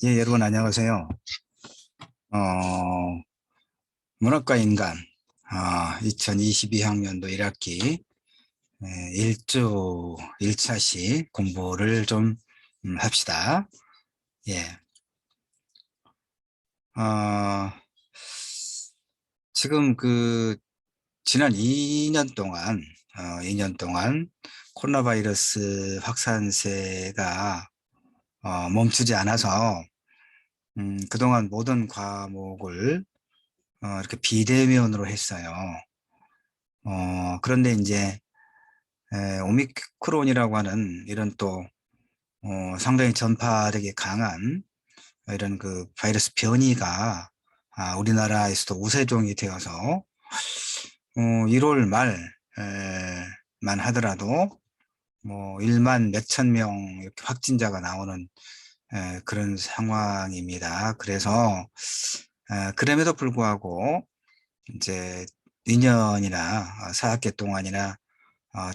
예, 여러분 안녕하세요. 어, 문학과 인간 2022학년도 1학기 1주 1차시 공부를 좀 합시다. 예. 어, 지금 지난 2년 동안 2년 동안 코로나 바이러스 확산세가 멈추지 않아서 그동안 모든 과목을 이렇게 비대면으로 했어요. 그런데 이제 오미크론이라고 하는 이런 또 상당히 전파력이 강한 이런 바이러스 변이가 우리나라에서도 우세종이 되어서 1월 말만 하더라도 뭐 1만 몇천 명 이렇게 확진자가 나오는 그런 상황입니다. 그래서 그럼에도 불구하고 이제 2년이나 4학기 동안이나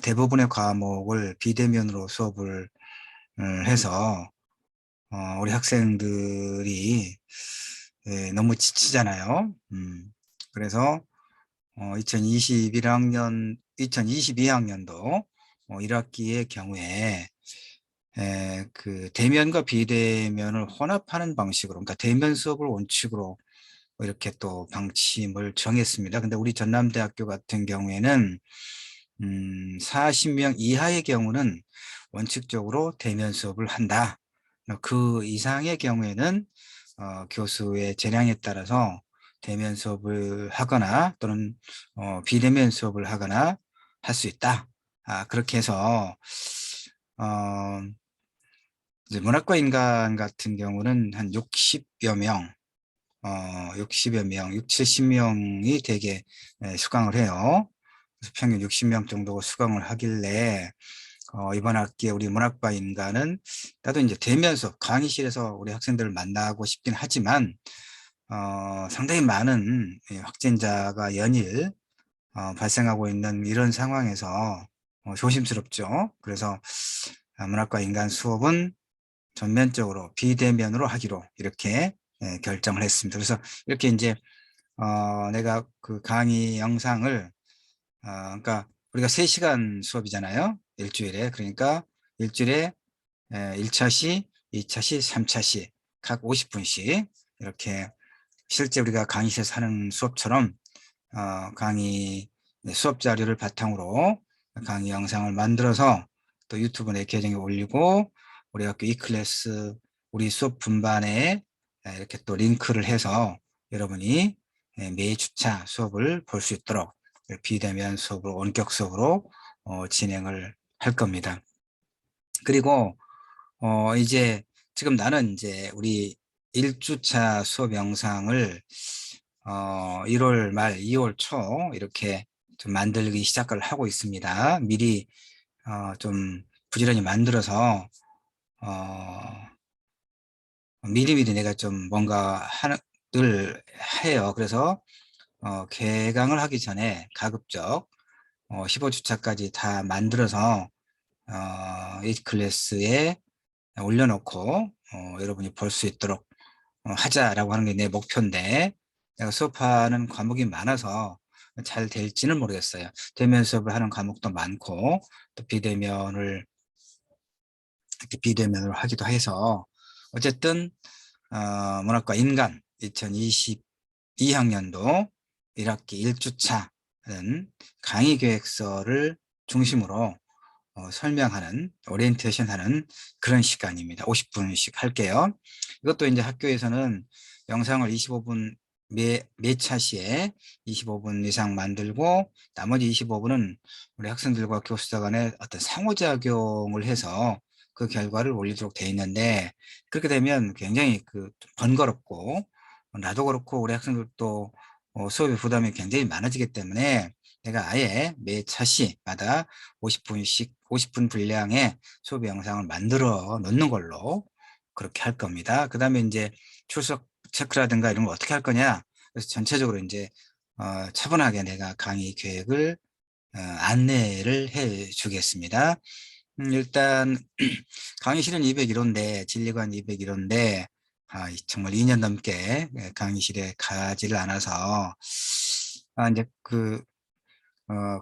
대부분의 과목을 비대면으로 수업을 해서 우리 학생들이 너무 지치잖아요. 그래서 2022학년도 1학기의 경우에 대면과 비대면을 혼합하는 방식으로, 그러니까 대면 수업을 원칙으로 이렇게 또 방침을 정했습니다. 근데 우리 전남대학교 같은 경우에는 40명 이하의 경우는 원칙적으로 대면 수업을 한다. 그 이상의 경우에는 교수의 재량에 따라서 대면 수업을 하거나 또는 비대면 수업을 하거나 할 수 있다. 그렇게 해서 이제 문학과 인간 같은 경우는 한 60여 명, 60여 명, 6, 70명이 대개 수강을 해요. 그래서 평균 60명 정도 수강을 하길래 이번 학기에 우리 문학과 인간은 나도 이제 대면 수업 강의실에서 우리 학생들을 만나고 싶긴 하지만 상당히 많은 확진자가 연일 발생하고 있는 이런 상황에서 조심스럽죠. 그래서 문학과 인간 수업은 전면적으로 비대면으로 하기로 이렇게 결정을 했습니다. 그래서 이렇게 이제 내가 그 강의 영상을 그러니까 우리가 3시간 수업이잖아요. 일주일에. 그러니까 일주일에 1차시, 2차시, 3차시 각 50분씩 이렇게 실제 우리가 강의실에서 하는 수업처럼 강의 수업 자료를 바탕으로 강의 영상을 만들어서 또 유튜브 내 계정에 올리고 우리 학교 e클래스 우리 수업 분반에 이렇게 또 링크를 해서 여러분이 매 주차 수업을 볼 수 있도록 비대면 수업으로 원격 수업으로 진행을 할 겁니다. 그리고 이제 지금 나는 이제 우리 1주차 수업 영상을 1월 말 2월 초 이렇게 좀 만들기 시작을 하고 있습니다. 미리 좀 부지런히 만들어서 미리미리 내가 좀 뭔가 늘 해요. 그래서 개강을 하기 전에 가급적 15주차까지 다 만들어서 이 클래스에 올려놓고 여러분이 볼 수 있도록 하자라고 하는 게 내 목표인데 내가 수업하는 과목이 많아서 잘 될지는 모르겠어요. 대면 수업을 하는 과목도 많고 또 비대면으로 하기도 해서 어쨌든 문학과 인간 2022학년도 1학기 1주차는 강의 계획서를 중심으로 설명하는 오리엔테이션 하는 그런 시간입니다. 50분씩 할게요. 이것도 이제 학교에서는 영상을 25분 매 차시에 25분 이상 만들고 나머지 25분은 우리 학생들과 교수자 간에 어떤 상호작용을 해서 그 결과를 올리도록 되어 있는데 그렇게 되면 굉장히 번거롭고 나도 그렇고 우리 학생들도 수업의 부담이 굉장히 많아지기 때문에 내가 아예 매 차시마다 50분 분량의 수업 영상을 만들어 놓는 걸로 그렇게 할 겁니다. 그 다음에 이제 출석 체크라든가 이런 거 어떻게 할 거냐. 그래서 전체적으로 이제 차분하게 내가 강의 계획을 안내를 해 주겠습니다. 일단 강의실은 201호인데 진리관 201호인데 정말 2년 넘게 강의실에 가지를 않아서 이제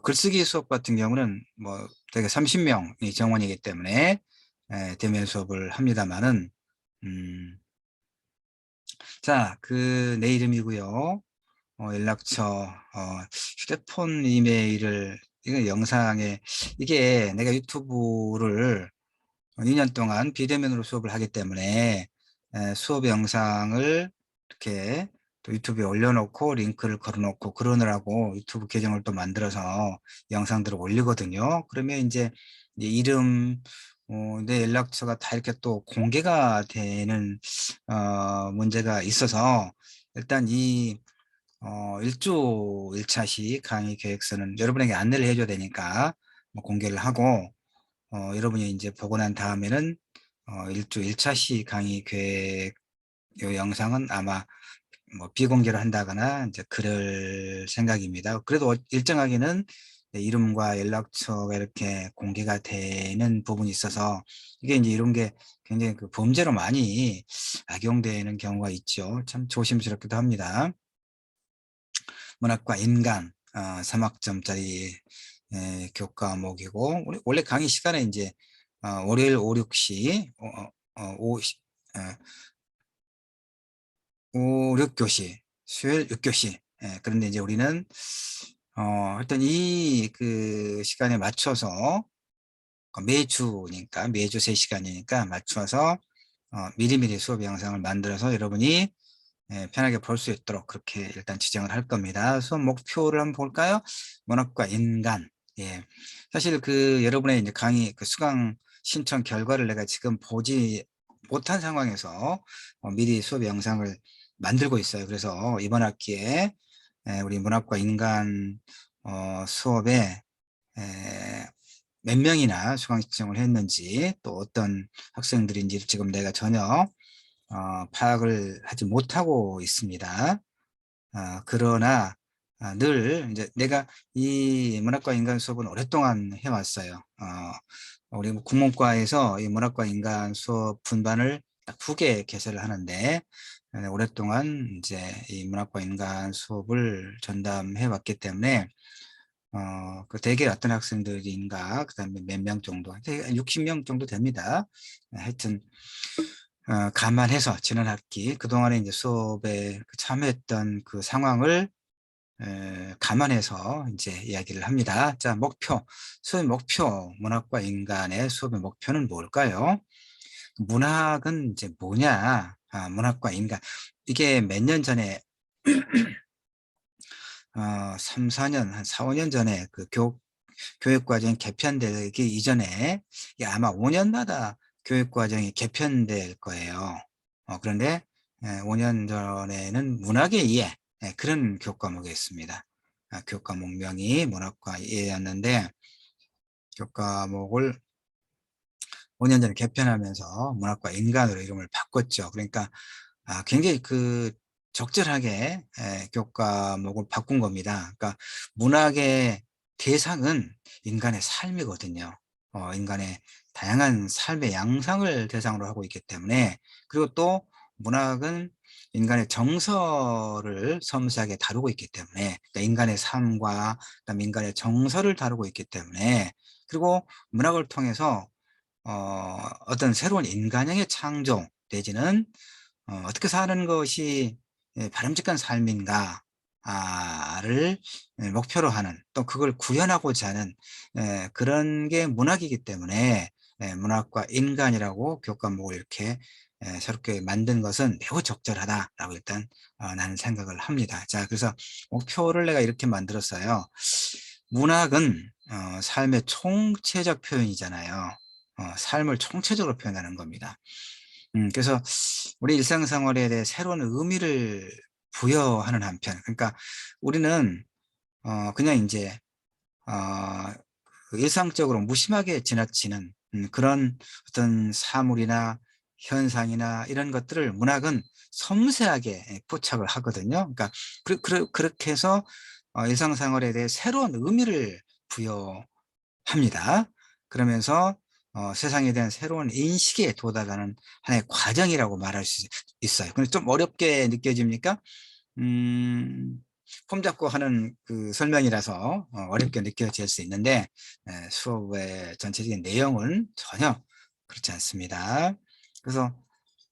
글쓰기 수업 같은 경우는 뭐 되게 30명이 정원이기 때문에 대면 수업을 합니다만은 자, 내 이름이고요. 연락처, 휴대폰 이메일을 이거 영상에 이게 내가 유튜브를 2년 동안 비대면으로 수업을 하기 때문에 수업 영상을 이렇게 또 유튜브에 올려놓고 링크를 걸어놓고 그러느라고 유튜브 계정을 또 만들어서 영상들을 올리거든요. 그러면 이제 내 이름, 내 연락처가 다 이렇게 또 공개가 되는 문제가 있어서 일단 1주 1차시 강의 계획서는 여러분에게 안내를 해줘야 되니까 뭐 공개를 하고 여러분이 이제 보고 난 다음에는 1주 1차시 강의 계획 요 영상은 아마 뭐 비공개로 한다거나 이제 그럴 생각입니다. 그래도 일정하게는 이름과 연락처가 이렇게 공개가 되는 부분이 있어서 이게 이제 이런 게 굉장히 범죄로 많이 악용되는 경우가 있죠. 참 조심스럽기도 합니다. 문학과 인간 3학점짜리 교과목이고 원래 강의 시간에 이제 월요일 5, 6시 5, 6교시 수요일 6교시 그런데 이제 우리는 일단 시간에 맞춰서 매주 3시간이니까 맞춰서 미리미리 수업 영상을 만들어서 여러분이 편하게 볼 수 있도록 그렇게 일단 지정을 할 겁니다. 수업 목표를 한번 볼까요? 문학과 인간. 예. 사실 여러분의 이제 강의 수강 신청 결과를 내가 지금 보지 못한 상황에서 미리 수업 영상을 만들고 있어요. 그래서 이번 학기에 우리 문학과 인간 수업에 몇 명이나 수강 신청을 했는지 또 어떤 학생들인지 지금 내가 전혀 파악을 하지 못하고 있습니다. 그러나 늘 이제 내가 이 문학과 인간 수업은 오랫동안 해왔어요. 우리 국문과에서 이 문학과 인간 수업 분반을 딱 2개 개설을 하는데 오랫동안 이제 이 문학과 인간 수업을 전담해 왔기 때문에 대개 어떤 학생들인가 그다음에 몇 명 정도 60명 정도 됩니다. 하여튼 감안해서 지난 학기 그동안에 이제 수업에 참여했던 그 상황을 감안해서 이제 이야기를 합니다. 자, 수업의 목표, 문학과 인간의 수업의 목표는 뭘까요? 문학은 이제 뭐냐? 문학과 인간. 이게 몇 년 전에 3, 4년, 한 4, 5년 전에 교육과정이 개편되기 이전에 이게 아마 5년마다 교육과정이 개편될 거예요. 그런데 5년 전에는 문학의 이해 그런 교과목이었습니다. 교과목명이 문학과 이해였는데 교과목을 5년 전에 개편하면서 문학과 인간으로 이름을 바꿨죠. 그러니까 굉장히 적절하게 교과목을 바꾼 겁니다. 그러니까 문학의 대상은 인간의 삶이거든요. 인간의 다양한 삶의 양상을 대상으로 하고 있기 때문에 그리고 또 문학은 인간의 정서를 섬세하게 다루고 있기 때문에 그러니까 인간의 삶과 그다음에 인간의 정서를 다루고 있기 때문에 그리고 문학을 통해서 어떤 새로운 인간형의 창조 내지는 어떻게 사는 것이 바람직한 삶인가를 목표로 하는 또 그걸 구현하고자 하는 그런 게 문학이기 때문에 문학과 인간이라고 교과목을 이렇게 새롭게 만든 것은 매우 적절하다라고 일단 나는 생각을 합니다. 자, 그래서 목표를 내가 이렇게 만들었어요. 문학은 삶의 총체적 표현이잖아요. 삶을 총체적으로 표현하는 겁니다. 그래서 우리 일상생활에 대해 새로운 의미를 부여하는 한편, 그러니까 우리는 그냥 이제 일상적으로 무심하게 지나치는 그런 어떤 사물이나 현상이나 이런 것들을 문학은 섬세하게 포착을 하거든요. 그러니까 그렇게 해서 일상생활에 대해 새로운 의미를 부여합니다. 그러면서 세상에 대한 새로운 인식에 도달하는 하나의 과정이라고 말할 수 있어요. 근데 좀 어렵게 느껴집니까? 폼 잡고 하는 그 설명이라서 어렵게 느껴질 수 있는데, 수업의 전체적인 내용은 전혀 그렇지 않습니다. 그래서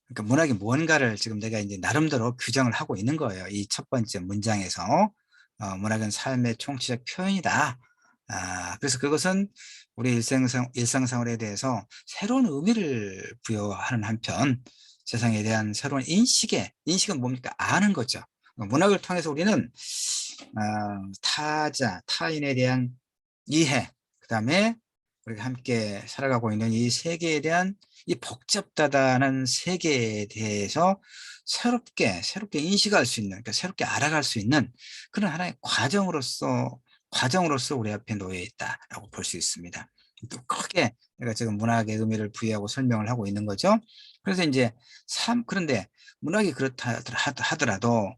그러니까 문학이 뭔가를 지금 내가 이제 나름대로 규정을 하고 있는 거예요. 이 첫 번째 문장에서 문학은 삶의 총체적 표현이다. 그래서 그것은 우리 일상생활에 대해서 새로운 의미를 부여하는 한편 세상에 대한 새로운 인식은 뭡니까? 아는 거죠. 문학을 통해서 우리는 타인에 대한 이해, 그다음에 우리가 함께 살아가고 있는 이 세계에 대한 이 복잡하다는 세계에 대해서 새롭게 인식할 수 있는, 그러니까 새롭게 알아갈 수 있는 그런 하나의 과정으로서 우리 앞에 놓여 있다라고 볼 수 있습니다. 또 크게 내가 지금 문학의 의미를 부여하고 설명을 하고 있는 거죠. 그래서 이제 그런데 문학이 그렇다 하더라도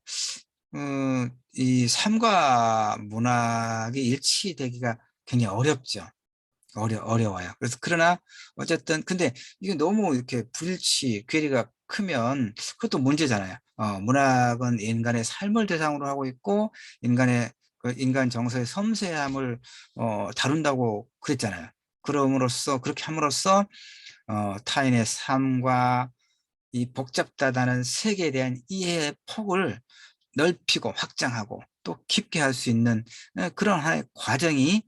이 삶과 문학이 일치되기가 굉장히 어렵죠. 어려워요. 그래서 그러나 어쨌든 근데 이게 너무 이렇게 괴리가 크면 그것도 문제잖아요. 문학은 인간의 삶을 대상으로 하고 있고 인간의 그 인간 정서의 섬세함을 다룬다고 그랬잖아요. 그렇게 함으로써 타인의 삶과 이 복잡하다는 세계에 대한 이해의 폭을 넓히고 확장하고 또 깊게 할 수 있는 그런 하나의 과정이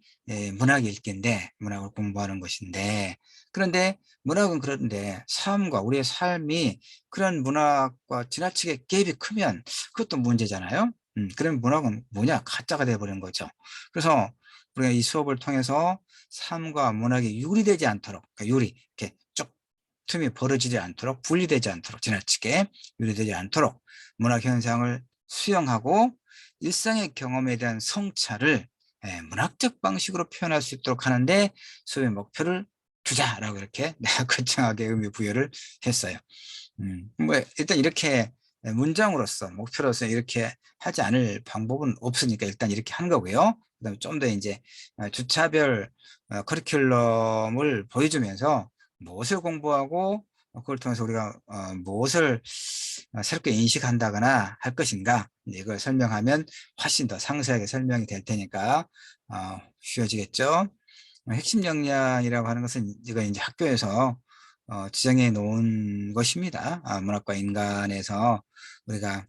문학일 텐데, 문학을 공부하는 것인데, 그런데 문학은 그런데 우리의 삶이 그런 문학과 지나치게 갭이 크면 그것도 문제잖아요. 그럼 문학은 뭐냐? 가짜가 되어버린 거죠. 그래서 우리가 이 수업을 통해서 삶과 문학이 유리되지 않도록, 그러니까 이렇게 쭉 틈이 벌어지지 않도록, 분리되지 않도록, 지나치게 유리되지 않도록 문학 현상을 수용하고 일상의 경험에 대한 성찰을 문학적 방식으로 표현할 수 있도록 하는데 수업의 목표를 두자라고 이렇게 내가 거창하게 의미 부여를 했어요. 뭐 일단 이렇게 문장으로서 목표로서 이렇게 하지 않을 방법은 없으니까 일단 이렇게 하는 거고요. 그다음에 좀 더 이제 주차별 커리큘럼을 보여주면서 무엇을 공부하고 그걸 통해서 우리가 무엇을 새롭게 인식한다거나 할 것인가, 이걸 설명하면 훨씬 더 상세하게 설명이 될 테니까 쉬워지겠죠. 핵심 역량이라고 하는 것은 이거 이제 학교에서 지정해 놓은 것입니다. 문학과 인간에서 우리가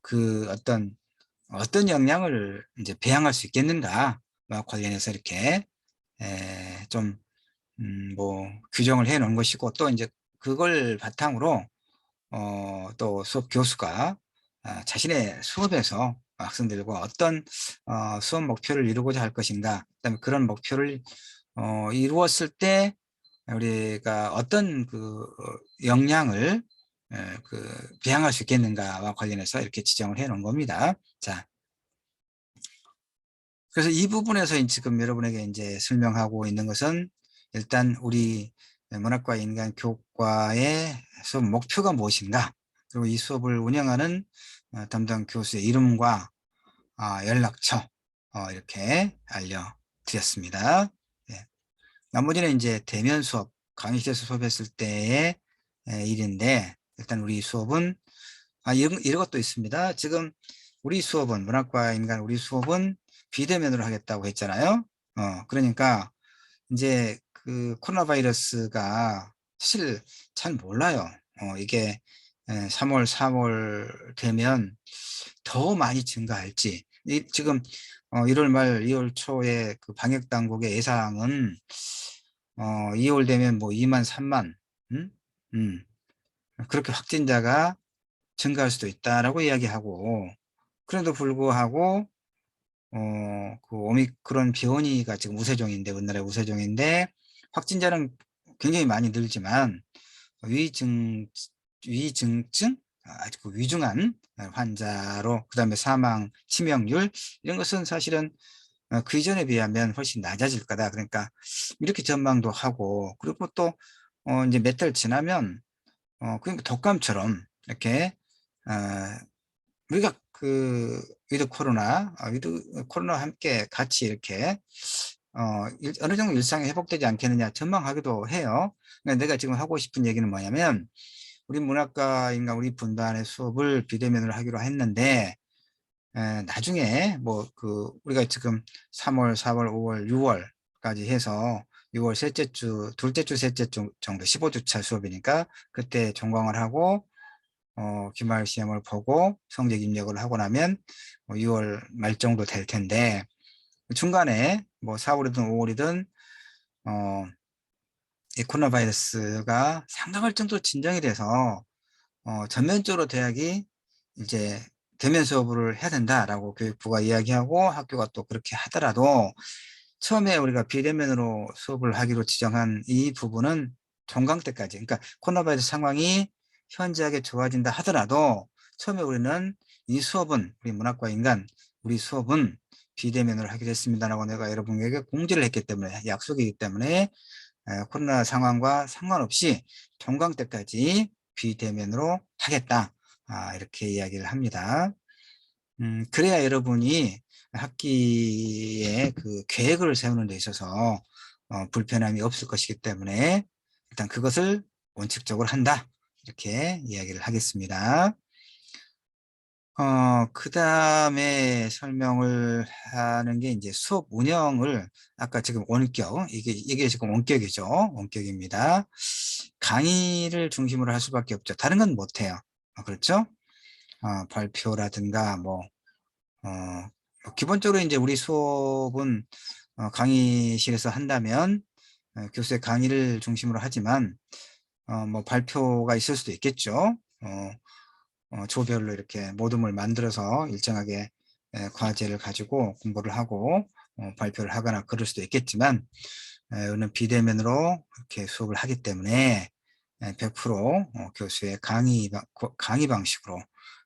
그 어떤 역량을 이제 배양할 수 있겠는가 관련해서 이렇게 좀 뭐 규정을 해 놓은 것이고, 또 이제 그걸 바탕으로 또 수업 교수가 자신의 수업에서 학생들과 어떤 수업 목표를 이루고자 할 것인가, 그다음에 그런 목표를 이루었을 때 우리가 어떤 그 역량을 배양할 수 있겠는가와 관련해서 이렇게 지정을 해 놓은 겁니다. 자, 그래서 이 부분에서 지금 여러분에게 이제 설명하고 있는 것은 일단 우리 문학과 인간 교과의 수업 목표가 무엇인가, 그리고 이 수업을 운영하는 담당 교수의 이름과 연락처 이렇게 알려드렸습니다. 네. 나머지는 이제 대면 수업, 강의실에서 수업했을 때의 일인데, 일단 우리 수업은 이런 것도 있습니다. 지금 우리 수업은 문학과 인간 우리 수업은 비대면으로 하겠다고 했잖아요. 그러니까 이제 그 코로나 바이러스가 사실 잘 몰라요. 이게 3월, 4월 되면 더 많이 증가할지. 지금 1월 말, 2월 초에 그 방역 당국의 예상은 2월 되면 뭐 2만, 3만, 음? 그렇게 확진자가 증가할 수도 있다라고 이야기하고, 그래도 불구하고 그 오미크론 변이가 지금 우리나라의 우세종인데 확진자는 굉장히 많이 늘지만 위증 위중증 아주 그 위중한 환자로, 그다음에 사망 치명률 이런 것은 사실은 그 이전에 비하면 훨씬 낮아질 거다. 그러니까 이렇게 전망도 하고, 그리고 또 이제 몇 달 지나면 그러니까 독감처럼 이렇게 우리가 그 위드 코로나와 함께 같이 이렇게 어느 정도 일상이 회복되지 않겠느냐 전망하기도 해요. 그러니까 내가 지금 하고 싶은 얘기는 뭐냐면, 우리 문학과인가 우리 분반의 수업을 비대면으로 하기로 했는데, 나중에 뭐 우리가 지금 3월, 4월, 5월, 6월까지 해서 6월 셋째 주, 둘째 주, 셋째 주 정도 15주차 수업이니까 그때 종강을 하고 기말 시험을 보고 성적 입력을 하고 나면 6월 말 정도 될 텐데, 중간에 뭐 4월이든 5월이든 이 코로나 바이러스가 상당할 정도로 진정이 돼서 전면적으로 대학이 이제 대면 수업을 해야 된다라고 교육부가 이야기하고 학교가 또 그렇게 하더라도, 처음에 우리가 비대면으로 수업을 하기로 지정한 이 부분은 종강 때까지, 그러니까 코로나 바이러스 상황이 현저하게 좋아진다 하더라도 처음에 우리는 이 수업은, 우리 문학과 인간 우리 수업은 비대면으로 하기로 했습니다라고 내가 여러분에게 공지를 했기 때문에, 약속이기 때문에 코로나 상황과 상관없이 종강 때까지 비대면으로 하겠다, 이렇게 이야기를 합니다. 그래야 여러분이 학기에 그 계획을 세우는 데 있어서 불편함이 없을 것이기 때문에 일단 그것을 원칙적으로 한다, 이렇게 이야기를 하겠습니다. 그 다음에 설명을 하는 게 이제 수업 운영을, 아까 지금 원격, 이게 지금 원격이죠. 원격입니다. 강의를 중심으로 할 수밖에 없죠. 다른 건 못해요. 그렇죠? 발표라든가 기본적으로 이제 우리 수업은 강의실에서 한다면 교수의 강의를 중심으로 하지만 뭐 발표가 있을 수도 있겠죠. 조별로 이렇게 모둠을 만들어서 일정하게 과제를 가지고 공부를 하고 발표를 하거나 그럴 수도 있겠지만, 오늘 비대면으로 이렇게 수업을 하기 때문에 100% 교수의 강의 방식으로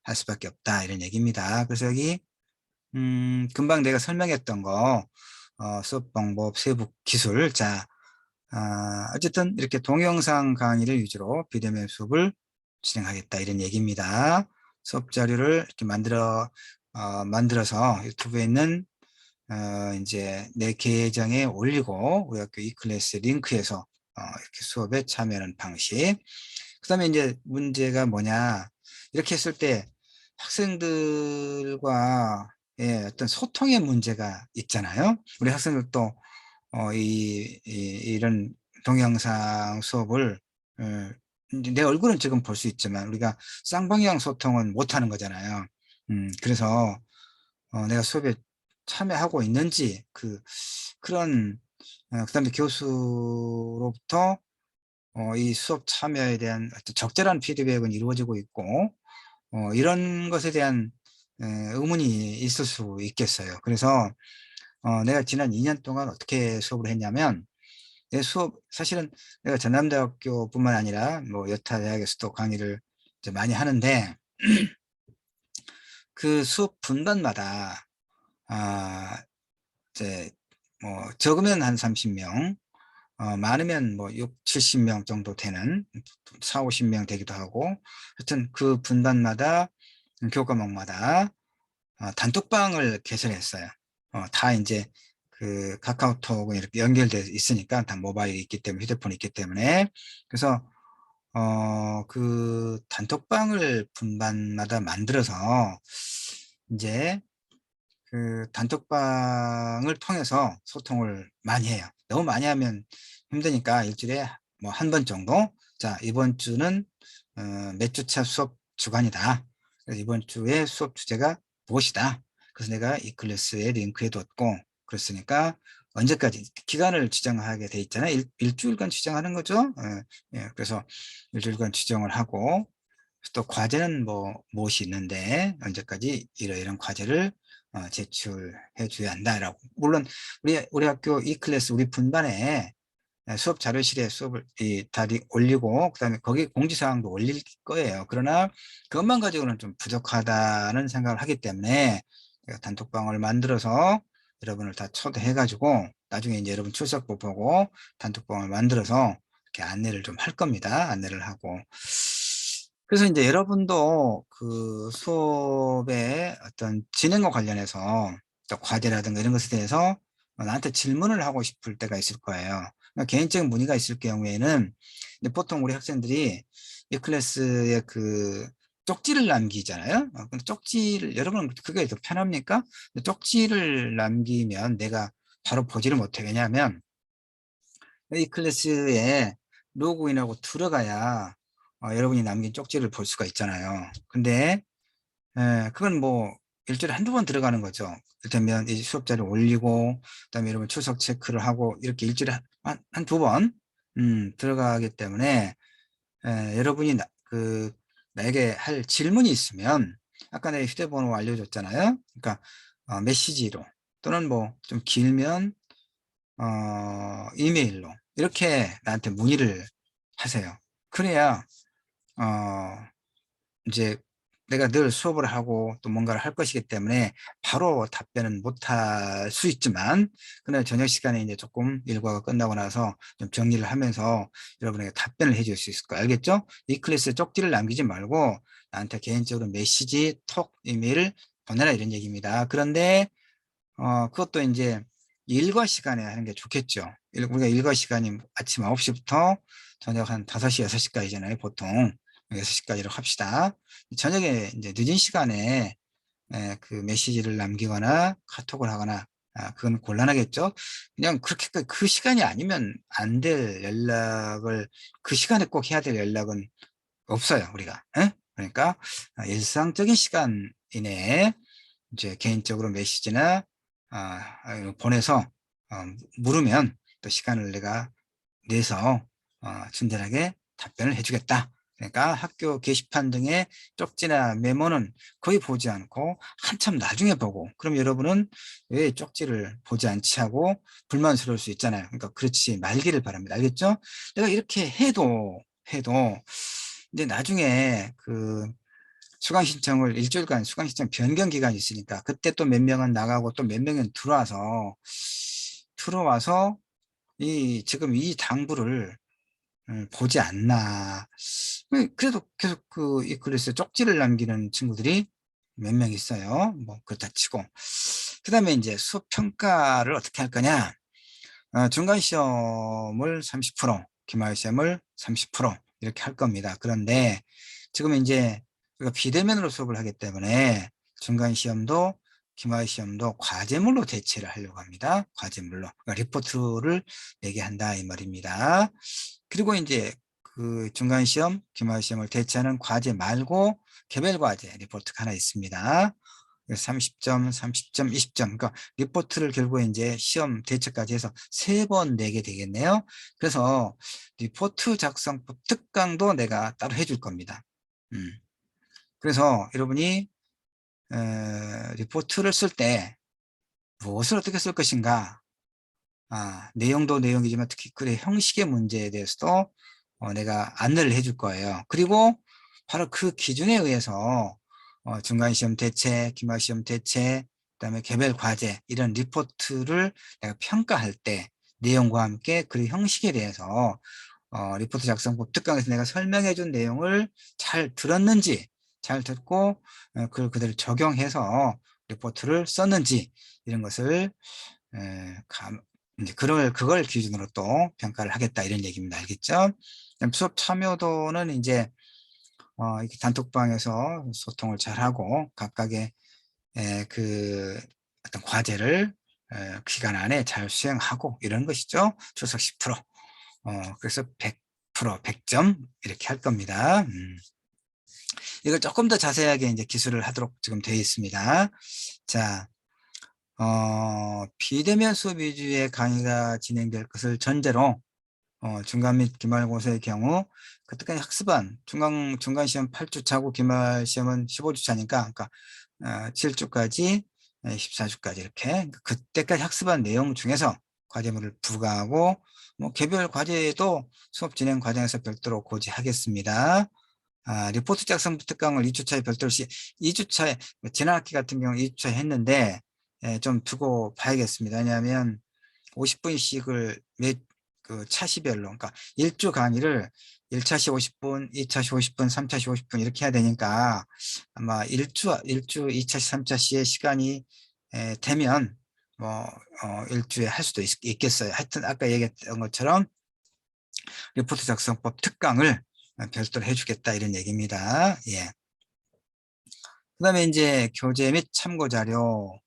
할 수밖에 없다, 이런 얘기입니다. 그래서 여기 금방 내가 설명했던 거, 수업 방법, 세부 기술. 자, 어쨌든 이렇게 동영상 강의를 위주로 비대면 수업을 진행하겠다, 이런 얘기입니다. 수업 자료를 이렇게 만들어서 유튜브에 있는 이제 내 계정에 올리고 우리 학교 이클래스 링크에서 이렇게 수업에 참여하는 방식. 그 다음에 이제 문제가 뭐냐, 이렇게 했을 때 학생들과 어떤 소통의 문제가 있잖아요. 우리 학생들도 이런 동영상 수업을 이제 내 얼굴은 지금 볼 수 있지만 우리가 쌍방향 소통은 못 하는 거잖아요. 그래서 내가 수업에 참여하고 있는지, 그런 그다음에 교수로부터 이 수업 참여에 대한 어떤 적절한 피드백은 이루어지고 있고, 이런 것에 대한 의문이 있을 수 있겠어요. 그래서 내가 지난 2년 동안 어떻게 수업을 했냐면, 내 수업 사실은 내가 전남대학교뿐만 아니라 뭐 여타 대학에서도 강의를 이제 많이 하는데, 그 수업 분반마다 이제 뭐 적으면 한 30명, 많으면 뭐 6, 70명 정도 되는, 4, 50명 되기도 하고, 하여튼 그 분반마다 교과목마다 단톡방을 개설했어요. 다 이제 그 카카오톡은 이렇게 연결되어 있으니까, 다 모바일이 있기 때문에, 휴대폰이 있기 때문에. 그래서 그 단톡방을 분반마다 만들어서 이제 그 단톡방을 통해서 소통을 많이 해요. 너무 많이 하면 힘드니까 일주일에 뭐 한 번 정도, 자, 이번 주는 몇 주차 수업 주간이다, 그래서 이번 주에 수업 주제가 무엇이다, 그래서 내가 이 클래스에 링크에 뒀고, 그랬으니까 언제까지 기간을 지정하게 돼 있잖아요. 일주일간 지정하는 거죠. 그래서 일주일간 지정을 하고, 또 과제는 무엇이 있는데 언제까지 이러이러한 과제를 제출해 줘야 한다라고. 물론 우리 학교 이 클래스 우리 분반에 수업 자료실에 수업을 다 올리고, 그다음에 거기 공지사항도 올릴 거예요. 그러나 그것만 가지고는 좀 부족하다는 생각을 하기 때문에 제가 단톡방을 만들어서 여러분을 다 초대해 가지고 나중에 이제 여러분 출석부 보고 단톡방을 만들어서 이렇게 안내를 좀 할 겁니다. 안내를 하고. 그래서 이제 여러분도 그 수업의 어떤 진행과 관련해서 또 과제라든가 이런 것에 대해서 나한테 질문을 하고 싶을 때가 있을 거예요. 그러니까 개인적인 문의가 있을 경우에는 보통 우리 학생들이 이 클래스에 그 쪽지를 남기잖아요. 근데 쪽지를 여러분 그게 더 편합니까? 쪽지를 남기면 내가 바로 보지를 못해. 왜냐하면 이 클래스에 로그인하고 들어가야 여러분이 남긴 쪽지를 볼 수가 있잖아요. 근데 그건 뭐 일주일에 한두 번 들어가는 거죠. 그렇다면 이 수업자를 올리고 그다음에 여러분 출석 체크를 하고 이렇게 일주일에 한두 번 들어가기 때문에 여러분이 나에게 할 질문이 있으면 아까 내 휴대번호 알려줬잖아요. 그러니까 메시지로 또는 뭐 좀 길면 이메일로 이렇게 나한테 문의를 하세요. 그래야 어 이제 내가 늘 수업을 하고 또 뭔가를 할 것이기 때문에 바로 답변은 못할 수 있지만 그날 저녁 시간에 이제 조금 일과가 끝나고 나서 좀 정리를 하면서 여러분에게 답변을 해줄 수 있을 거예요. 알겠죠? 이 클래스에 쪽지를 남기지 말고 나한테 개인적으로 메시지, 톡, 이메일을 보내라 이런 얘기입니다. 그런데 그것도 이제 일과 시간에 하는 게 좋겠죠. 우리가 일과 시간이 아침 9시부터 저녁 한 5시, 6시까지잖아요, 보통. 6시까지로 합시다. 저녁에 이제 늦은 시간에 그 메시지를 남기거나 카톡을 하거나 그건 곤란하겠죠. 그냥 그렇게 그 시간이 아니면 안 될 연락을 그 시간에 꼭 해야 될 연락은 없어요, 우리가. 예? 그러니까 일상적인 시간 이내에 이제 개인적으로 메시지나 보내서 물으면 또 시간을 내가 내서 친절하게 답변을 해주겠다. 그러니까 학교 게시판 등의 쪽지나 메모는 거의 보지 않고 한참 나중에 보고, 그럼 여러분은 왜 쪽지를 보지 않지 하고 불만스러울 수 있잖아요. 그러니까 그렇지 말기를 바랍니다. 알겠죠? 내가 이렇게 해도 이제 나중에 그 수강 신청을 일주일간 수강 신청 변경 기간이 있으니까 그때 또 몇 명은 나가고 또 몇 명은 들어와서 이 지금 이 당부를 보지 않나. 그래도 계속 이 글에서 쪽지를 남기는 친구들이 몇 명 있어요. 뭐 그렇다 치고 그다음에 이제 수업 평가를 어떻게 할 거냐. 중간 시험을 30%, 기말 시험을 30% 이렇게 할 겁니다. 그런데 지금 이제 우리가 비대면으로 수업을 하기 때문에 중간 시험도 기말 시험도 과제물로 대체를 하려고 합니다. 과제물로. 그러니까 리포트를 내게 한다 이 말입니다. 그리고 이제 그 중간 시험, 기말 시험을 대체하는 과제 말고 개별 과제 리포트가 하나 있습니다. 30점, 30점, 20점. 그러니까 리포트를 결국에 이제 시험 대체까지 해서 3번 내게 되겠네요. 그래서 리포트 작성법 특강도 내가 따로 해줄 겁니다. 그래서 여러분이 리포트를 쓸 때 무엇을 어떻게 쓸 것인가, 내용도 내용이지만 특히 글의 형식의 문제에 대해서도 내가 안내를 해줄 거예요. 그리고 바로 그 기준에 의해서 중간시험 대체, 기말시험 대체, 그다음에 개별 과제 이런 리포트를 내가 평가할 때 내용과 함께 글의 형식에 대해서 리포트 작성법 특강에서 내가 설명해 준 내용을 잘 들었는지, 잘 듣고 그걸 그대로 적용해서 리포트를 썼는지 이런 것을 이제 그걸 기준으로 또 평가를 하겠다 이런 얘기입니다. 알겠죠? 수업 참여도는 이제 이렇게 단톡방에서 소통을 잘하고 각각의 그 어떤 과제를 기간 안에 잘 수행하고 이런 것이죠. 출석 10%. 그래서 100%, 100점 이렇게 할 겁니다. 이걸 조금 더 자세하게 이제 기술을 하도록 지금 되어 있습니다. 자, 비대면 수업 위주의 강의가 진행될 것을 전제로 중간 및 기말고사의 경우 그때까지 학습안 중간 시험 8주 차고 기말 시험은 15주 차니까 그러니까 7주까지 14주까지 이렇게 그러니까 그때까지 학습한 내용 중에서 과제물을 부과하고 뭐 개별 과제도 수업 진행 과정에서 별도로 고지하겠습니다. 리포트 작성 특강을 2주차에 별도로 2주차에 지난 학기 같은 경우 2주차에 했는데 좀 두고 봐야겠습니다. 왜냐하면 50분씩을 그 차시별로, 그러니까 1주 강의를 1차시 50분, 2차시 50분, 3차시 50분 이렇게 해야 되니까 아마 1주 2차시, 3차시의 시간이 되면 뭐 일주에 할 수도 있겠어요. 하여튼 아까 얘기했던 것처럼 리포트 작성법 특강을 별도로 해주겠다 이런 얘기입니다. 예. 그다음에 이제 교재 및 참고 자료.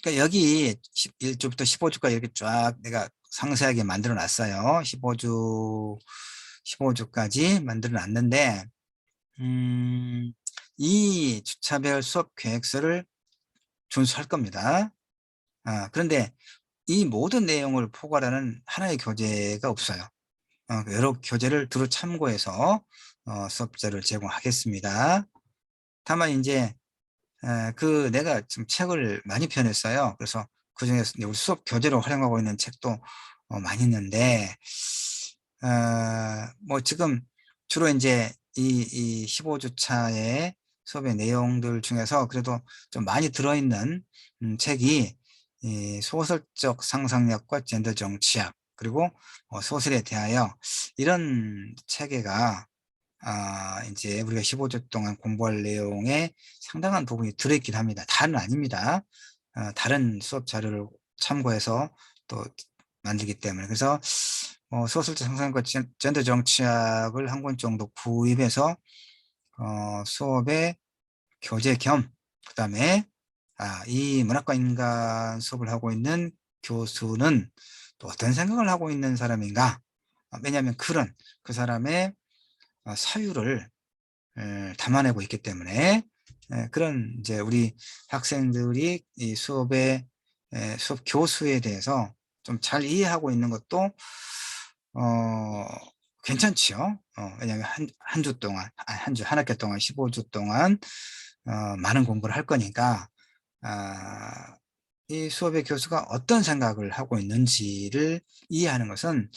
그러니까 여기 1주부터 15주까지 이렇게 쫙 내가 상세하게 만들어 놨어요. 15주까지 만들어 놨는데 이 주차별 수업 계획서를 준수할 겁니다. 그런데 이 모든 내용을 포괄하는 하나의 교재가 없어요. 여러 교재를 두루 참고해서 수업자를 제공하겠습니다. 다만 이제 내가 지금 책을 많이 펴냈어요. 그래서 그중에서 우리 수업 교재로 활용하고 있는 책도 많이 있는데 뭐 지금 주로 이제 이 15주차의 수업의 내용들 중에서 그래도 좀 많이 들어있는 책이 이 소설적 상상력과 젠더 정치학 그리고 소설에 대하여 이런 체계가 이제 우리가 15주 동안 공부할 내용에 상당한 부분이 들어있긴 합니다. 다는 아닙니다. 다른 수업 자료를 참고해서 또 만들기 때문에. 그래서 소설적 상상과 젠더 정치학을 한 권 정도 구입해서 수업의 교재 겸 그다음에 이 문학과 인간 수업을 하고 있는 교수는 또 어떤 생각을 하고 있는 사람인가? 왜냐하면 글은 그 사람의 사유를 담아내고 있기 때문에 그런 이제 우리 학생들이 이 수업의 수업 교수에 대해서 좀 잘 이해하고 있는 것도 괜찮지요. 왜냐하면 한 주 동안 한 학기 동안 15주 동안 많은 공부를 할 거니까 이 수업의 교수가 어떤 생각을 하고 있는지를 이해하는 것은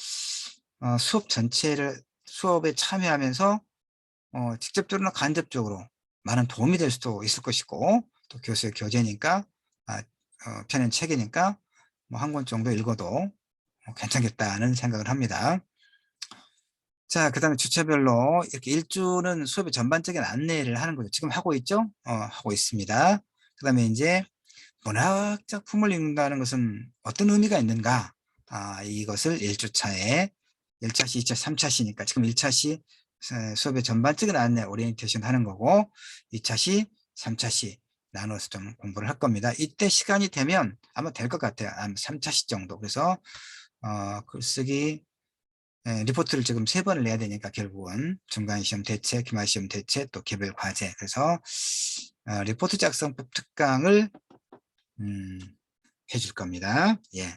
수업 전체를 수업에 참여하면서 직접적으로나 간접적으로 많은 도움이 될 수도 있을 것이고 또 교수의 교재니까 펴낸 책이니까 뭐 한 권 정도 읽어도 괜찮겠다는 생각을 합니다. 자, 그 다음에 주체별로 이렇게 1주는 수업의 전반적인 안내를 하는 거죠. 지금 하고 있죠? 하고 있습니다. 그 다음에 이제 문학 작품을 읽는다는 것은 어떤 의미가 있는가? 이것을 1주차에 1차시, 2차, 3차시니까 지금 1차시 수업의 전반적인 안내 오리엔테이션 하는 거고 2차시, 3차시 나눠서 좀 공부를 할 겁니다. 이때 시간이 되면 아마 될 것 같아요. 아마 3차시 정도. 그래서 글쓰기 리포트를 지금 3번을 내야 되니까 결국은 중간시험 대체, 기말시험 대체, 또 개별 과제. 그래서 리포트 작성법 특강을 해줄 겁니다. 예.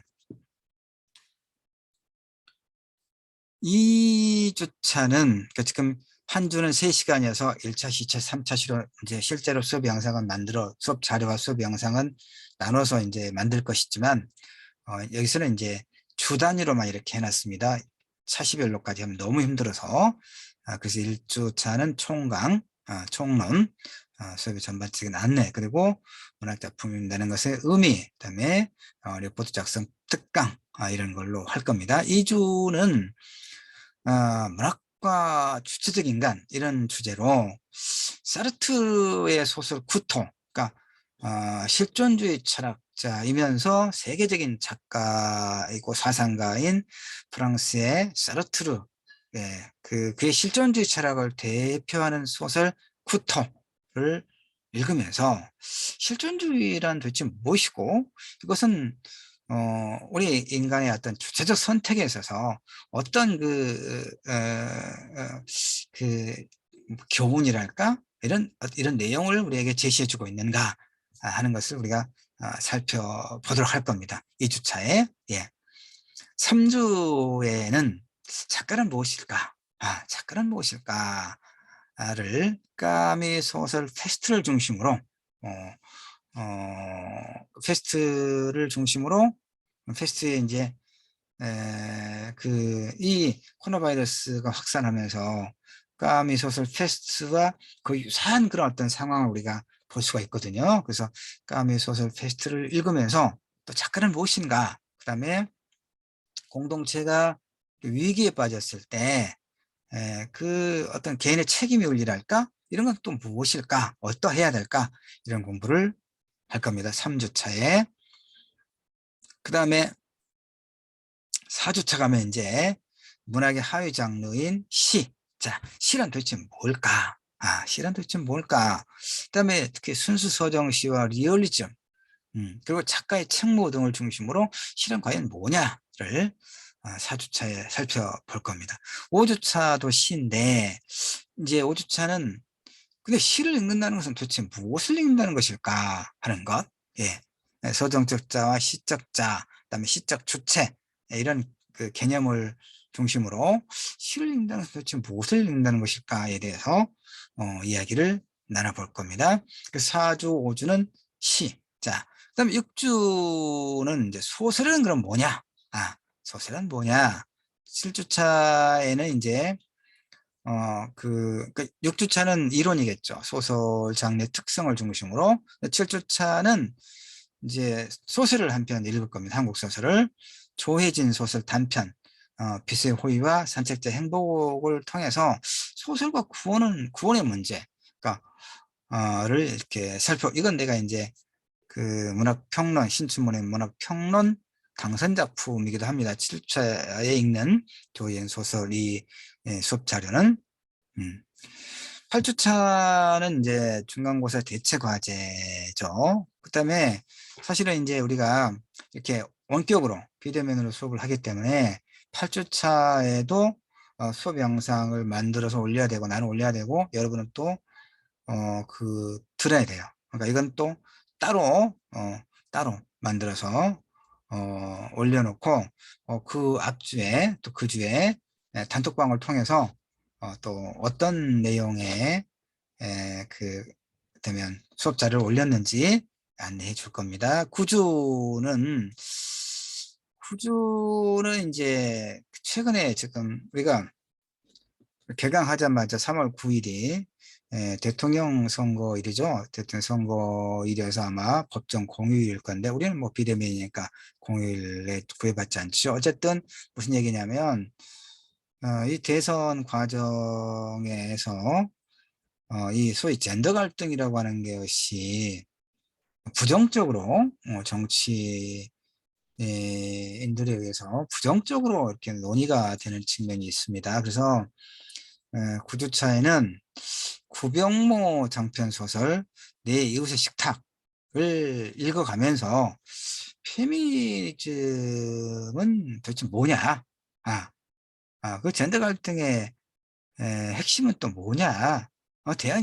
2주차는 그러니까 지금 한 주는 3시간이어서 1차시, 2차, 3차시로 이제 실제로 수업 영상은 수업 자료와 수업 영상은 나눠서 이제 만들 것이지만 여기서는 이제 주 단위로만 이렇게 해놨습니다. 차시별로까지 하면 너무 힘들어서 그래서 1주차는 총강, 총론, 수업의 전반적인 안내 그리고 문학작품이 된다는 것의 의미 그다음에 리포트 작성 특강 이런 걸로 할 겁니다. 2주는 문학과 주체적 인간 이런 주제로 사르트르의 소설 구토 그러니까 실존주의 철학자이면서 세계적인 작가이고 사상가인 프랑스의 사르트르 그의 실존주의 철학을 대표하는 소설 구토를 읽으면서 실존주의란 도대체 무엇이고 이것은 우리 인간의 어떤 주체적 선택에 있어서 어떤 그 교훈이랄까 이런 내용을 우리에게 제시해주고 있는가 하는 것을 우리가 살펴보도록 할 겁니다. 2주차에. 예. 3주에는 작가는 무엇일까? 작가는 무엇일까를 까미 소설 페스트를 중심으로 페스트에 이제 이 코로나 바이러스가 확산하면서 까미 소설 페스트와 거의 유사한 그런 어떤 상황을 우리가 볼 수가 있거든요. 그래서 까미 소설 페스트를 읽으면서 또 작가는 무엇인가? 그 다음에 공동체가 위기에 빠졌을 때 그 어떤 개인의 책임의 원리랄까? 이런 건 또 무엇일까? 어떠해야 될까? 이런 공부를 할 겁니다. 3주차에. 그 다음에 4주차 가면 이제 문학의 하위 장르인 시. 자, 시란 도대체 뭘까? 시란 도대체 뭘까? 그다음에 특히 순수 서정시와 리얼리즘, 그리고 작가의 책무 등을 중심으로 시는 과연 뭐냐를 4주차에 살펴볼 겁니다. 5주차도 시인데 이제 5주차는 근데 시를 읽는다는 것은 도대체 무엇을 읽는다는 것일까 하는 것. 예. 서정적 자와 시적 자, 그다음에 시적 주체, 이런 그 개념을 중심으로 시를 읽는다는 것은 도대체 무엇을 읽는다는 것일까에 대해서 이야기를 나눠볼 겁니다. 그 4주, 5주는 시. 자, 그다음에 6주는 이제 소설은 그럼 뭐냐? 소설은 뭐냐? 7주차에는 이제 그 6주차는 이론이겠죠. 소설 장르 특성을 중심으로. 7주차는 이제 소설을 한 편 읽을 겁니다. 한국 소설을. 조혜진 소설 단편, 빛의 호의와 산책자 행복을 통해서 소설과 구원의 문제, 를 이렇게 이건 내가 이제 그 문학평론, 신춘문예 문학평론 당선작품이기도 합니다. 7주차에 읽는 조혜진 소설이 수업 자료는. 8주차는 이제 중간고사 대체 과제죠. 그다음에 사실은 이제 우리가 이렇게 원격으로 비대면으로 수업을 하기 때문에 8주차에도 수업 영상을 만들어서 올려야 되고 나는 올려야 되고 여러분은 또 들어야 돼요. 그러니까 이건 또 따로 만들어서 올려놓고 그 앞주에 또 그 주에 단톡방을 통해서 또 어떤 내용의 되면 수업 자료를 올렸는지 안내해 줄 겁니다. 구주는 이제 최근에 지금 우리가 개강하자마자 3월 9일이 대통령 선거일이죠. 대통령 선거일이어서 아마 법정 공휴일일 건데 우리는 뭐 비대면이니까 공휴일에 구애받지 않죠. 어쨌든 무슨 얘기냐면 이 대선 과정에서 이 소위 젠더 갈등이라고 하는 것이 부정적으로 정치인들에 의해서 부정적으로 이렇게 논의가 되는 측면이 있습니다. 그래서 구주차에는 구병모 장편 소설 내 이웃의 식탁을 읽어가면서 페미니즘은 도대체 뭐냐? 그 젠더 갈등의 핵심은 또 뭐냐?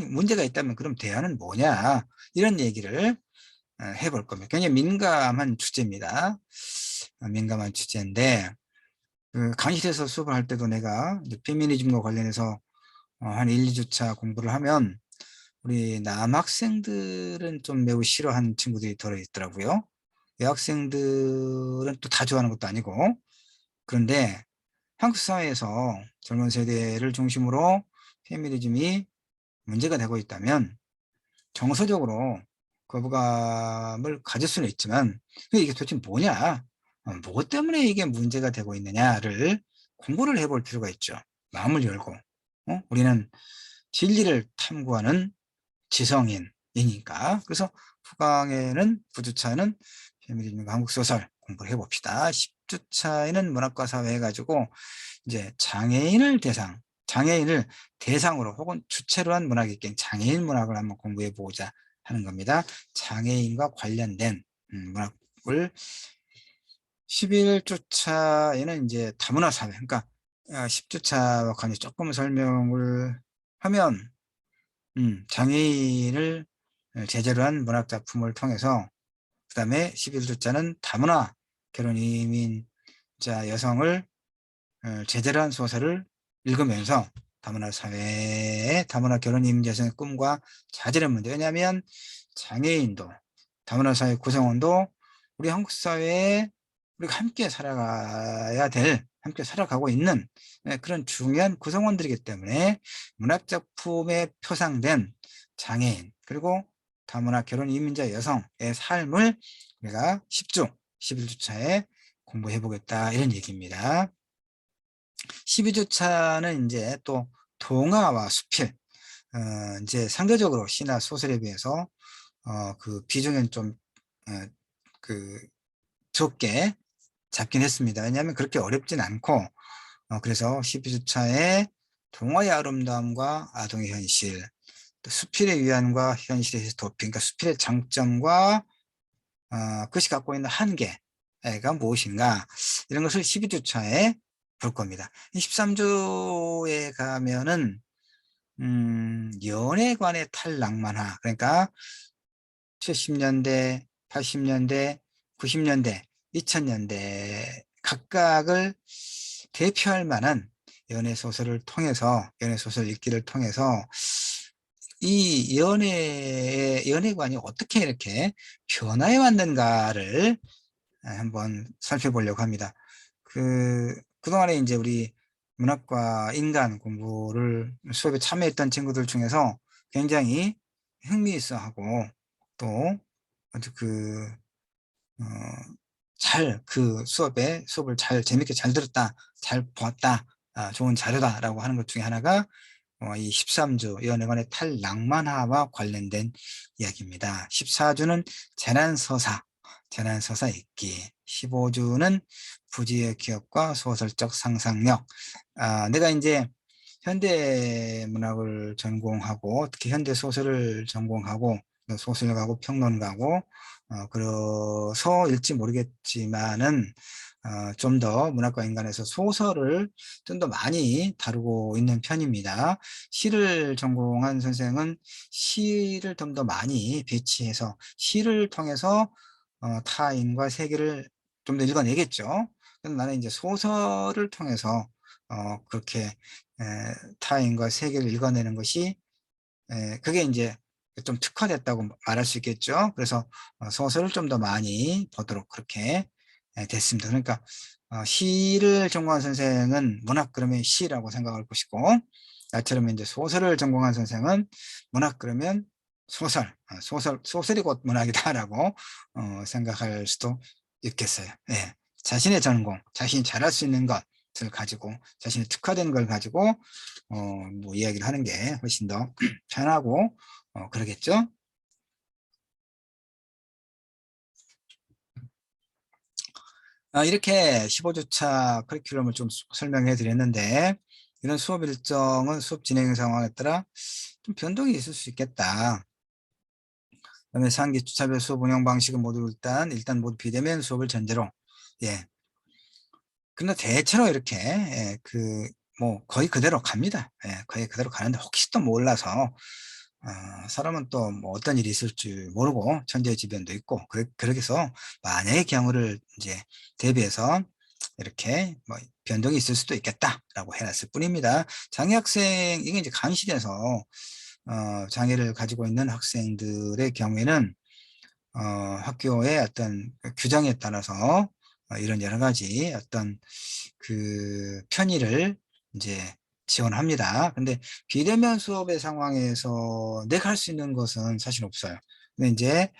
문제가 있다면 그럼 대안은 뭐냐? 이런 얘기를 해볼 겁니다. 굉장히 민감한 주제입니다. 민감한 주제인데 그 강의실에서 수업을 할 때도 내가 페미니즘과 관련해서 한 1, 2주차 공부를 하면 우리 남학생들은 좀 매우 싫어하는 친구들이 들어있더라고요. 여학생들은 또 다 좋아하는 것도 아니고. 그런데 한국 사회에서 젊은 세대를 중심으로 페미니즘이 문제가 되고 있다면 정서적으로 거부감을 가질 수는 있지만 이게 도대체 뭐냐, 무엇 때문에 이게 문제가 되고 있느냐를 공부를 해볼 필요가 있죠. 마음을 열고. 우리는 진리를 탐구하는 지성인이니까. 그래서 후강에는 9주차에는 페미니즘과 한국 소설 공부를 해봅시다. 10주차에는 문학과 사회 해가지고 이제 장애인을 대상으로 혹은 주체로 한 문학이 낀 장애인 문학을 한번 공부해 보고자 하는 겁니다. 장애인과 관련된 문학을. 11주차에는 이제 다문화 사회, 그러니까 10주차와 관해 조금 설명을 하면 장애인을 제재로 한 문학 작품을 통해서, 그 다음에 11주차는 다문화 결혼 이민자 여성을 제재로 한 소설을 읽으면서 다문화 사회의 다문화 결혼 이민자 여성의 꿈과 자질의 문제. 왜냐하면 장애인도 다문화 사회 구성원도 우리 한국 사회에 우리가 함께 살아가야 될, 함께 살아가고 있는 그런 중요한 구성원들이기 때문에 문학작품에 표상된 장애인 그리고 다문화 결혼 이민자 여성의 삶을 우리가 10주, 11주차에 공부해 보겠다 이런 얘기입니다. 12주차는 이제 또 동화와 수필, 이제 상대적으로 시나 소설에 비해서 그 비중은 좀 그 좁게 잡긴 했습니다. 왜냐하면 그렇게 어렵진 않고 그래서 12주차에 동화의 아름다움과 아동의 현실, 또 수필의 위안과 현실의 도피, 그러니까 수필의 장점과 그것이 갖고 있는 한계가 무엇인가, 이런 것을 12주차에 볼 겁니다. 13주에 가면은 연애관의 탈낭만화, 그러니까 70년대, 80년대, 90년대, 2000년대 각각을 대표할 만한 연애소설 읽기를 통해서 이 연애관이 어떻게 이렇게 변화해 왔는가를 한번 살펴보려고 합니다. 그동안에 이제 우리 문학과 인간 공부를 수업에 참여했던 친구들 중에서 굉장히 흥미있어 하고, 또 아주 어, 수업을 재밌게 잘 들었다, 잘 보았다, 좋은 자료다라고 하는 것 중에 하나가 이 13주 연애관의 탈낭만화와 관련된 이야기입니다. 14주는 재난서사 읽기, 15주는 부지의 기억과 소설적 상상력. 내가 이제 현대문학을 전공하고, 특히 현대소설을 전공하고, 소설가고 평론가고, 그래서일지 모르겠지만은, 좀 더 문학과 인간에서 소설을 좀 더 많이 다루고 있는 편입니다. 시를 전공한 선생은 시를 좀 더 많이 배치해서 시를 통해서 타인과 세계를 좀 더 읽어내겠죠. 그래서 나는 이제 소설을 통해서 그렇게 타인과 세계를 읽어내는 것이, 그게 이제 좀 특화됐다고 말할 수 있겠죠. 그래서 소설을 좀 더 많이 보도록 그렇게 됐습니다. 그러니까 시를 전공한 선생은 문학 그러면 시라고 생각할 것이고, 나처럼 이제 소설을 전공한 선생은 문학 그러면 소설이 곧 문학이다라고 생각할 수도 있겠어요. 예. 자신의 전공, 자신이 잘할 수 있는 것을 가지고, 자신이 특화된 걸 가지고 뭐 이야기를 하는 게 훨씬 더 편하고 그러겠죠. 이렇게 15주차 커리큘럼을 좀 설명해 드렸는데, 이런 수업 일정은 수업 진행 상황에 따라 좀 변동이 있을 수 있겠다. 그다음에 상기 주차별 수업 운영 방식은 모두 일단 모두 비대면 수업을 전제로, 예. 근데 대체로 이렇게 뭐 거의 그대로 갑니다. 예, 거의 그대로 가는데 혹시 또 몰라서 사람은 또 뭐 어떤 일이 있을 줄 모르고 천재지변도 있고, 그러게서 만약의 경우를 이제 대비해서 이렇게 뭐 변동이 있을 수도 있겠다라고 해놨을 뿐입니다. 장애 학생, 이게 이제 감시돼서 장애를 가지고 있는 학생들의 경우에는 학교의 어떤 규정에 따라서 이런 여러 가지 어떤 편의를 이제 지원합니다. 근데 비대면 수업의 상황에서 내가 할 수 있는 것은 사실 없어요. 근데 이제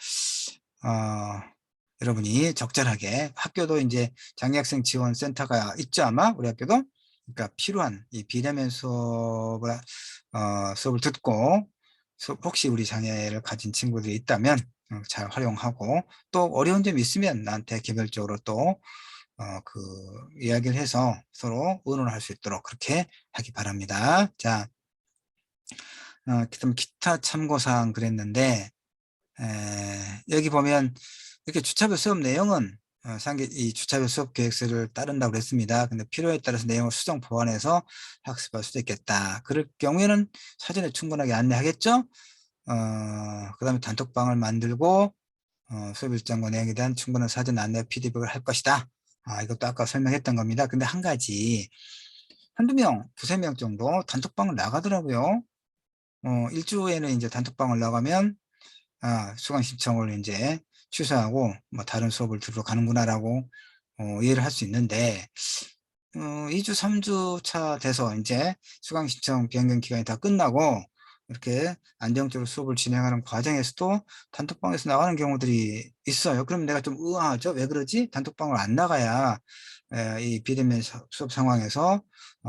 여러분이 적절하게, 학교도 이제 장애학생 지원 센터가 있죠, 아마 우리 학교도. 그러니까 필요한 이 비대면 수업을 듣고, 혹시 우리 장애를 가진 친구들이 있다면 잘 활용하고, 또 어려운 점이 있으면 나한테 개별적으로 또 이야기를 해서 서로 의논할 수 있도록 그렇게 하기 바랍니다. 자, 그다음 기타 참고사항 그랬는데, 여기 보면 이렇게 주차별 수업 내용은 이 주차별 수업 계획서를 따른다고 그랬습니다. 근데 필요에 따라서 내용을 수정 보완해서 학습할 수도 있겠다. 그럴 경우에는 사전에 충분하게 안내하겠죠. 그다음에 단톡방을 만들고 수업 일정과 내용에 대한 충분한 사전 안내 피드백을 할 것이다. 이것도 아까 설명했던 겁니다. 근데 한 가지, 한두 명, 두세 명 정도 단톡방을 나가더라고요. 일주에는 이제 단톡방을 나가면 수강 신청을 이제 취소하고 뭐 다른 수업을 들으러 가는구나라고 이해를 할 수 있는데, 2주, 3주 차 돼서 이제 수강 신청 변경 기간이 다 끝나고 이렇게 안정적으로 수업을 진행하는 과정에서도 단톡방에서 나가는 경우들이 있어요. 그럼 내가 좀 의아하죠. 왜 그러지? 단톡방을 안 나가야 이 비대면 수업 상황에서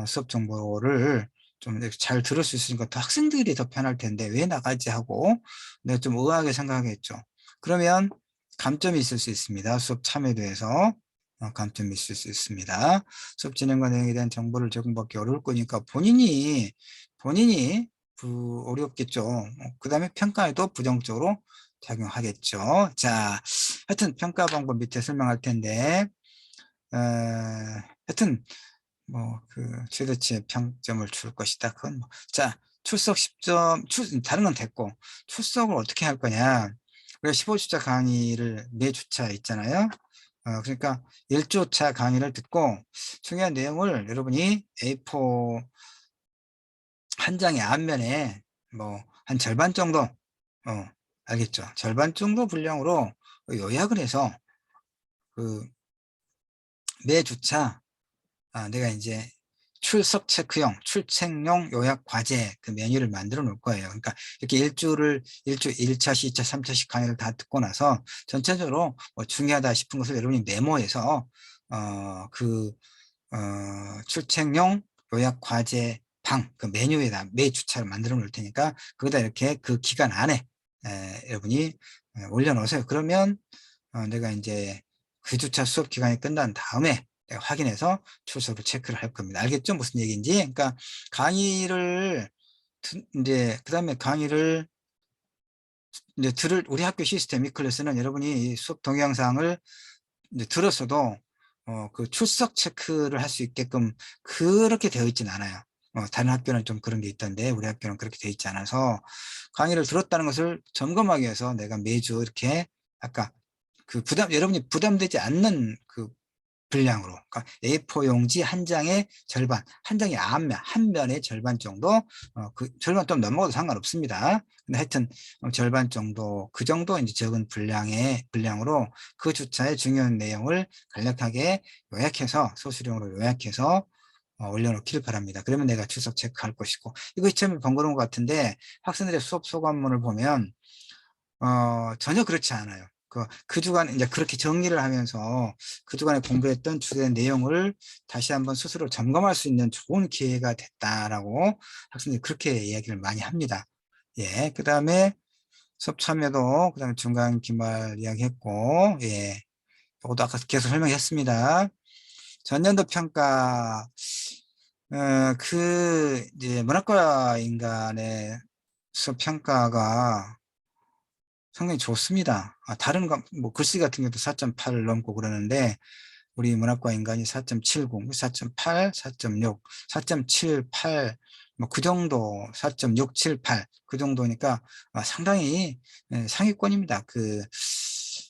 수업 정보를 좀 잘 들을 수 있으니까 더 학생들이 더 편할 텐데 왜 나가지 하고 내가 좀 의아하게 생각하겠죠. 그러면 감점이 있을 수 있습니다. 수업 참여에 대해서 감점이 있을 수 있습니다. 수업 진행과 내용에 대한 정보를 제공받기 어려울 거니까 본인이 어렵겠죠. 그 다음에 평가에도 부정적으로 작용하겠죠. 자, 하여튼 평가 방법 밑에 설명할 텐데, 하여튼 최대치의 평점을 줄 것이다. 그건 자, 출석 10점, 다른 건 됐고, 출석을 어떻게 할 거냐. 우리가 15주차 강의를 매주차 있잖아요. 그러니까 1주차 강의를 듣고 중요한 내용을 여러분이 A4 한 장의 앞면에 한 절반 정도, 알겠죠? 절반 정도 분량으로 요약을 해서 그 매주차 내가 이제 출석 체크용, 출첵용 요약 과제 그 메뉴를 만들어 놓을 거예요. 그러니까 이렇게 일주 1차, 2차, 3차씩 강의를 다 듣고 나서 전체적으로 중요하다 싶은 것을 여러분이 메모해서 출첵용 요약 과제 방 그 메뉴에다 매 주차를 만들어 놓을 테니까 거기다 이렇게 그 기간 안에 여러분이 올려놓으세요. 그러면 내가 이제 그 주차 수업 기간이 끝난 다음에 내가 확인해서 출석을 체크를 할 겁니다. 알겠죠? 무슨 얘기인지. 그러니까 강의를 이제 그다음에 강의를 이제 우리 학교 시스템 이클래스는 여러분이 이 수업 동영상을 이제 들었어도 그 출석 체크를 할 수 있게끔 그렇게 되어 있지는 않아요. 다른 학교는 좀 그런 게 있던데 우리 학교는 그렇게 되어 있지 않아서 강의를 들었다는 것을 점검하기 위해서 내가 매주 이렇게 아까 여러분이 부담되지 않는 그 분량으로, 그러니까 A4 용지 한 장의 절반, 한 장의 앞면, 한 면의 절반 정도, 그 절반 좀 넘어가도 상관없습니다. 근데 하여튼 절반 정도, 그 정도 이제 적은 분량으로 그 주차의 중요한 내용을 간략하게 요약해서 소수령으로 요약해서 올려놓기를 바랍니다. 그러면 내가 출석 체크할 것이고, 이거 참 번거로운 것 같은데 학생들의 수업 소감문을 보면 전혀 그렇지 않아요. 그 주간 이제 그렇게 정리를 하면서 그 주간에 공부했던 주된 내용을 다시 한번 스스로 점검할 수 있는 좋은 기회가 됐다라고 학생들이 그렇게 이야기를 많이 합니다. 예, 그 다음에 수업 참여도 그 다음에 중간 기말 이야기했고, 예, 이것도 아까 계속 설명했습니다. 전년도 평가 이제 문학과 인간의 수업 평가가 상당히 좋습니다. 다른 글씨 같은 경우도 4.8을 넘고 그러는데 우리 문학과 인간이 4.70, 4.8, 4.6, 4.78, 그 정도, 4.678, 그 정도니까 상당히 상위권입니다.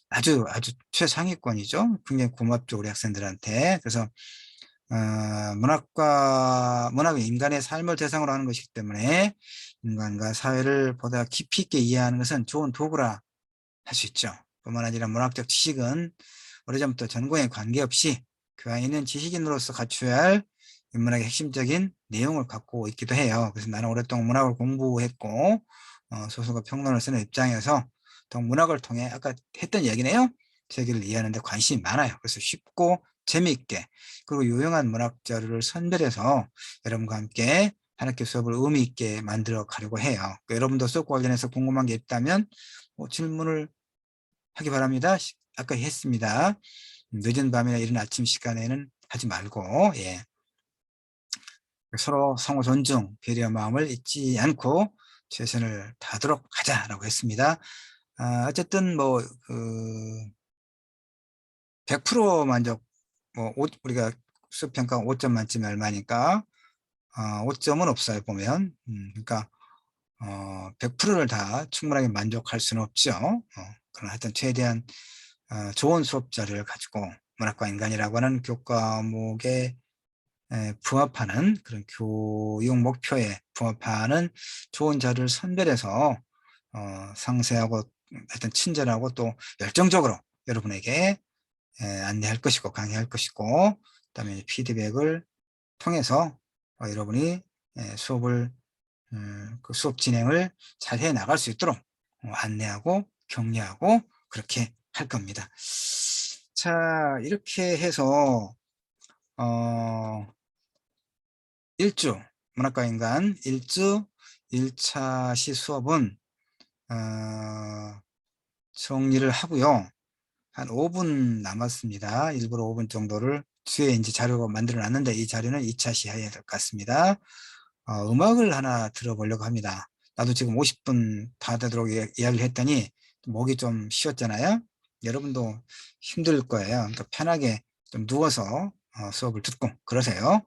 아주 최상위권이죠. 굉장히 고맙죠, 우리 학생들한테. 그래서 문학의 인간의 삶을 대상으로 하는 것이기 때문에 인간과 사회를 보다 깊이 있게 이해하는 것은 좋은 도구라 할 수 있죠. 뿐만 아니라 문학적 지식은 오래전부터 전공에 관계없이 그 안에 있는 지식인으로서 갖춰야 할 인문학의 핵심적인 내용을 갖고 있기도 해요. 그래서 나는 오랫동안 문학을 공부했고 소설과 평론을 쓰는 입장에서 더 문학을 통해 아까 했던 얘기네요. 세계를 이해하는 데 관심이 많아요. 그래서 쉽고 재미있게 그리고 유용한 문학 자료를 선별해서 여러분과 함께 한 학기 수업을 의미 있게 만들어 가려고 해요. 그러니까 여러분도 수업과 관련해서 궁금한 게 있다면 질문을 하기 바랍니다. 아까 했습니다. 늦은 밤이나 이른 아침 시간에는 하지 말고, 예. 서로 상호 존중, 배려 마음을 잊지 않고 최선을 다하도록 하자라고 했습니다. 어쨌든 100% 만족, 우리가 수평가 5점 만점에 얼마니까 5점은 없어요, 보면. 그러니까 100%를 다 충분하게 만족할 수는 없죠. 그러나 하여튼 최대한 좋은 수업 자료를 가지고 문학과 인간이라고 하는 교과목에 부합하는 그런 교육 목표에 부합하는 좋은 자료를 선별해서 상세하고 하여튼 친절하고 또 열정적으로 여러분에게 안내할 것이고 강의할 것이고 그다음에 피드백을 통해서 여러분이 수업을 그 수업 진행을 잘 해 나갈 수 있도록 안내하고 격려하고 그렇게 할 겁니다. 자, 이렇게 해서 1주 문학과 인간 1주 1차 시 수업은 정리를 하고요. 한 5분 남았습니다. 일부러 5분 정도를 뒤에 이제 자료가 만들어 놨는데 이 자료는 2차 시해야 될 것 같습니다. 음악을 하나 들어보려고 합니다. 나도 지금 50분 다 되도록 이야기를 했더니 목이 좀 쉬었잖아요. 여러분도 힘들 거예요. 그러니까 편하게 좀 누워서 수업을 듣고 그러세요.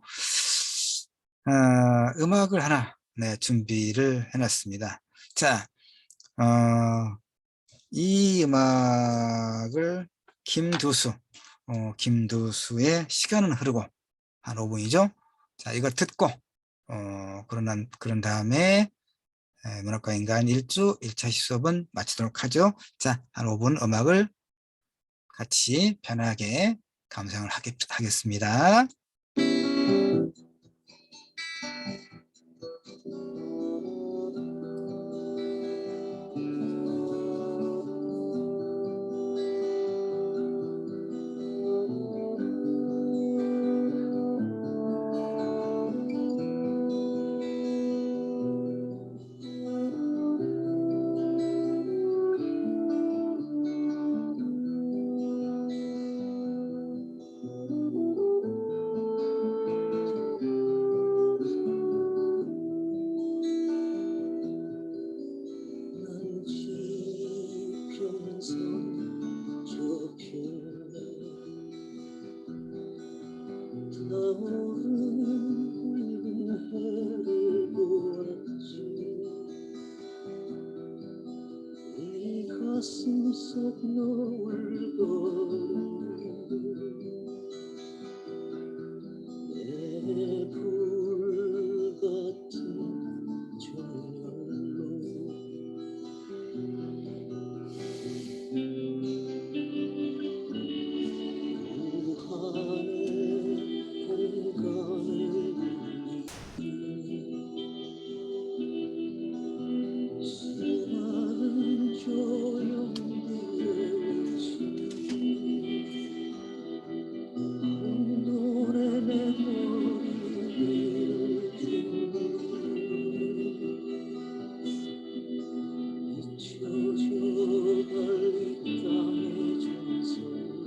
음악을 하나 네, 준비를 해놨습니다. 자, 이 음악을 김두수의 시간은 흐르고 한 5분이죠. 자, 이거 듣고 그런 다음에 문학과 인간 1차 수업은 마치도록 하죠. 자, 한 5분 음악을 같이 편하게 감상을 하겠습니다. 가슴속 노을 거리는 내 불같은 정열로 무한의 공간을 수많은 조용들의 혼돈의 메모리를 잊혀져갈 이 땅의 전설들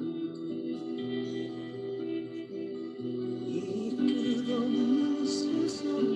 이 끝없는 세상에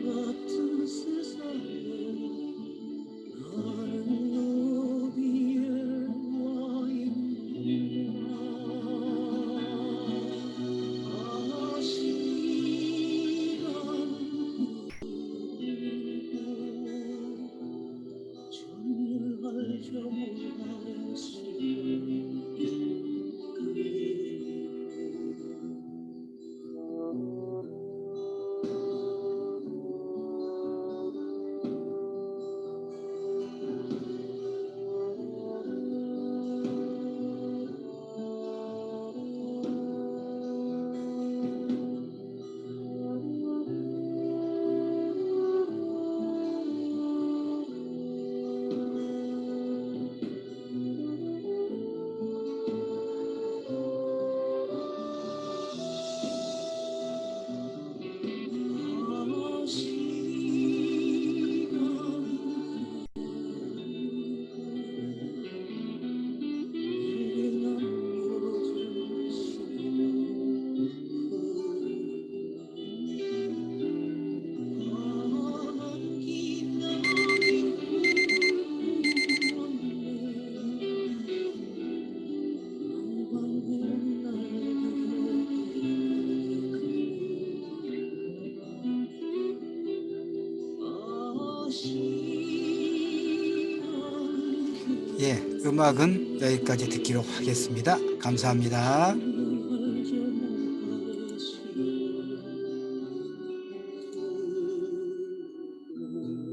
같은 세상에 나는 어디에 와 있는가 시간은 알죠 못하는 예, 음악은 여기까지 듣기로 하겠습니다. 감사합니다.